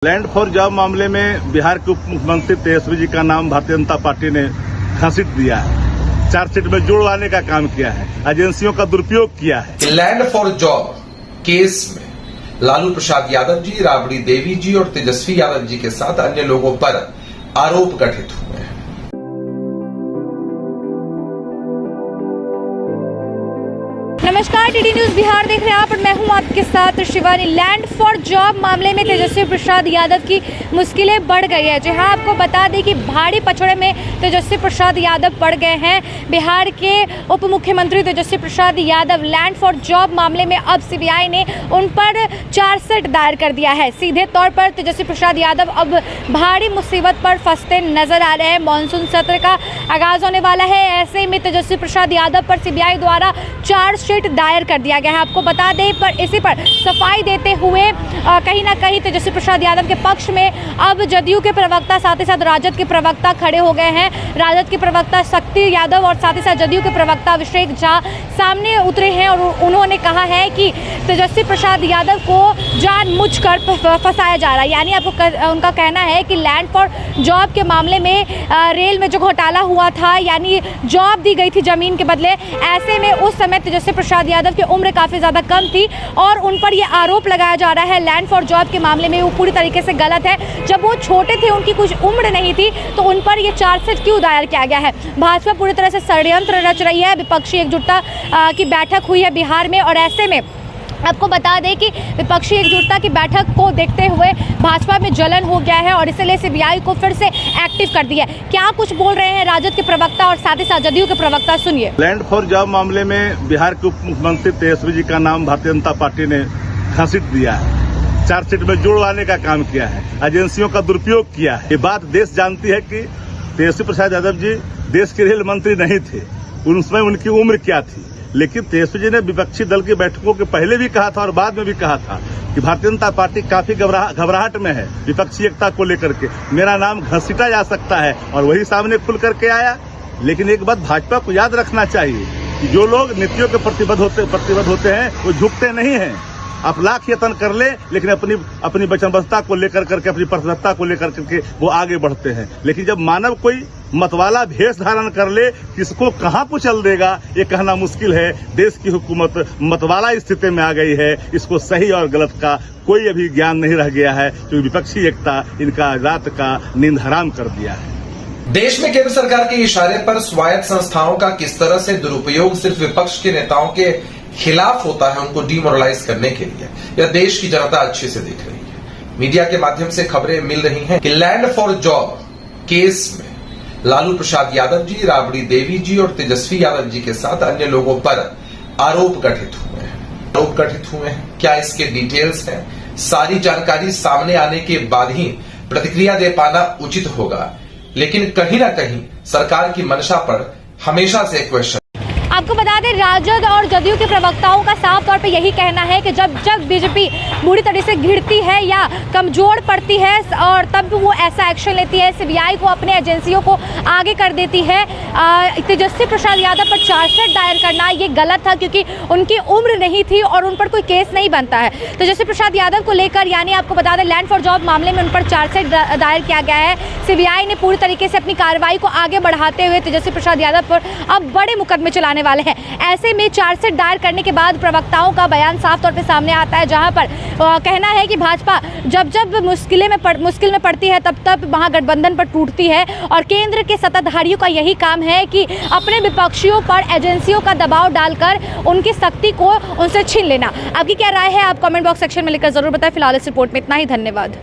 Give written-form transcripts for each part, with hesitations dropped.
Land for job मामले में बिहार के उप मुख्यमंत्री तेजस्वी जी का नाम भारतीय जनता पार्टी ने घसीट दिया है। चार्जशीट में जोड़वाने का काम किया है, एजेंसियों का दुरुपयोग किया है। लैंड फॉर जॉब केस में लालू प्रसाद यादव जी, राबड़ी देवी जी और तेजस्वी यादव जी के साथ अन्य लोगों पर आरोप गठित हुए हैं। नमस्कार, टीडी न्यूज बिहार देख रहे हैं आप और मैं हूं आपके साथ शिवानी। लैंड फॉर जॉब मामले में तेजस्वी प्रसाद यादव की मुश्किलें बढ़ गई है। जी हां, आपको बता दें कि भारी पछड़े में तेजस्वी प्रसाद यादव पड़ गए हैं। बिहार के उप मुख्यमंत्री Tejashwi Prasad Yadav land for job मामले में अब सीबीआई ने उन पर चार्जशीट दायर कर दिया है। सीधे तौर पर तेजस्वी प्रसाद यादव अब भारी मुसीबत पर फंसते नजर आ रहे हैं। मानसून सत्र का आगाज होने वाला है, ऐसे में तेजस्वी प्रसाद यादव पर सीबीआई द्वारा चार्जशीट दायर कर दिया गया है। आपको बता दें, पर इसी पर सफाई देते हुए कहीं ना कहीं तेजस्वी प्रसाद यादव के पक्ष में अब जदयू के प्रवक्ता साथ ही साथ राजद के प्रवक्ता खड़े हो गए हैं। राजद के प्रवक्ता शक्ति यादव और साथ ही साथ जदयू के प्रवक्ता अभिषेक झा सामने उतरे हैं और उन्होंने कहा है कि तेजस्वी प्रसाद यादव को जानबूझकर फंसाया जा रहा है। यानी आपको उनका कहना है कि लैंड फॉर जॉब के मामले में रेल में जो घोटाला हुआ था, यानी जॉब दी गई थी जमीन के बदले, ऐसे में उस समय तेजस्वी प्रसाद यादव की उम्र काफ़ी ज़्यादा कम थी और उन पर यह आरोप लगाया जा रहा है लैंड फॉर जॉब के मामले में वो पूरी तरीके से गलत है। जब वो छोटे थे, उनकी कुछ उम्र नहीं थी, तो उन पर यह चार्जशीट क्यों दायर किया गया है। भाजपा पूरी तरह से षड्यंत्र रच रही है। विपक्षी एकजुटता की बैठक हुई है बिहार में और ऐसे में आपको बता दें कि विपक्षी एकजुटता की बैठक को देखते हुए भाजपा में जलन हो गया है और इसलिए सीबीआई को फिर से एक्टिव कर दिया है। क्या कुछ बोल रहे हैं राजद के प्रवक्ता और साथ ही साथ जदयू के प्रवक्ता, सुनिए। लैंड फॉर जॉब मामले में बिहार के उप मुख्यमंत्री तेजस्वी जी का नाम भारतीय जनता पार्टी ने घसीट दिया है। चार्जशीट में जोड़वाने का काम किया है, एजेंसियों का दुरुपयोग किया है। ये बात देश जानती है कि तेजस्वी प्रसाद यादव जी देश के रेल मंत्री नहीं थे, उसमें उनकी उम्र क्या थी। लेकिन तेजस्वी जी ने विपक्षी दल की बैठकों के पहले भी कहा था और बाद में भी कहा था कि भारतीय जनता पार्टी काफी घबराहट में है विपक्षी एकता को लेकर के, मेरा नाम घसीटा जा सकता है, और वही सामने खुल करके आया। लेकिन एक बात भाजपा को याद रखना चाहिए कि जो लोग नीतियों के प्रतिबद्ध होते हैं वो झुकते नहीं हैं। आप लाख यत्न कर ले, लेकिन अपनी वचनबद्धता को लेकर करके, अपनी प्रतिबद्धता को लेकर करके वो आगे बढ़ते हैं। लेकिन जब मानव कोई मतवाला भेष धारण कर ले, किसको कहां कुचल देगा ये कहना मुश्किल है। देश की हुकूमत मतवाला स्थिति में आ गई है। इसको सही और गलत का कोई अभी ज्ञान नहीं रह गया है, क्योंकि विपक्षी एकता इनका रात का नींद हराम कर दिया है। देश में केंद्र सरकार के इशारे पर स्वायत्त संस्थाओं का किस तरह से दुरुपयोग सिर्फ विपक्ष के नेताओं के खिलाफ होता है, उनको डिमोरलाइज करने के लिए, यह देश की जनता अच्छे से देख रही है। मीडिया के माध्यम से खबरें मिल रही हैं कि लैंड फॉर जॉब केस में लालू प्रसाद यादव जी, राबड़ी देवी जी और तेजस्वी यादव जी के साथ अन्य लोगों पर आरोप गठित हुए हैं। क्या इसके डिटेल्स हैं? सारी जानकारी सामने आने के बाद ही प्रतिक्रिया दे पाना उचित होगा, लेकिन कहीं ना कहीं सरकार की मंशा पर हमेशा से क्वेश्चन। आपको बता दें, राजद और जदयू के प्रवक्ताओं का साफ तौर पे यही कहना है कि जब बीजेपी बुरी तरह से घिरती है या कमजोर पड़ती है और तब वो ऐसा एक्शन लेती है, सीबीआई को, अपने एजेंसियों को आगे कर देती है। तेजस्वी प्रसाद यादव पर चार्जशीट दायर करना ये गलत था, क्योंकि उनकी उम्र नहीं थी और उन पर कोई केस नहीं बनता है। तेजस्वी प्रसाद यादव को लेकर, यानी आपको बता दें, लैंड फॉर जॉब मामले में उन पर चार्जशीट दायर किया गया है। सीबीआई ने पूरी तरीके से अपनी कार्रवाई को आगे बढ़ाते हुए तेजस्वी प्रसाद यादव पर अब बड़े मुकदमे चलाने वाले हैं। ऐसे में चार्जशीट दायर करने के बाद प्रवक्ताओं का बयान साफ तौर पे सामने आता है, जहां पर कहना है कि भाजपा जब मुश्किल में पड़ती है तब महागठबंधन पर टूटती है और केंद्र के सत्ताधारियों का यही काम है कि अपने विपक्षियों पर एजेंसियों का दबाव डालकर उनकी शक्ति को उनसे छीन लेना। आपकी क्या राय है, आप कमेंट बॉक्स सेक्शन में लिखकर जरूर बताएं। फिलहाल इस रिपोर्ट में इतना ही, धन्यवाद।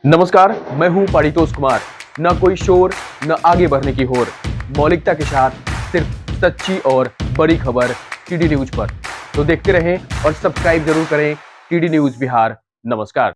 नमस्कार, मैं हूं पारितोष कुमार। न कोई शोर, न आगे बढ़ने की होड़, मौलिकता के साथ सिर्फ सच्ची और बड़ी खबर टीडी न्यूज पर। तो देखते रहें और सब्सक्राइब जरूर करें टीडी न्यूज बिहार। नमस्कार।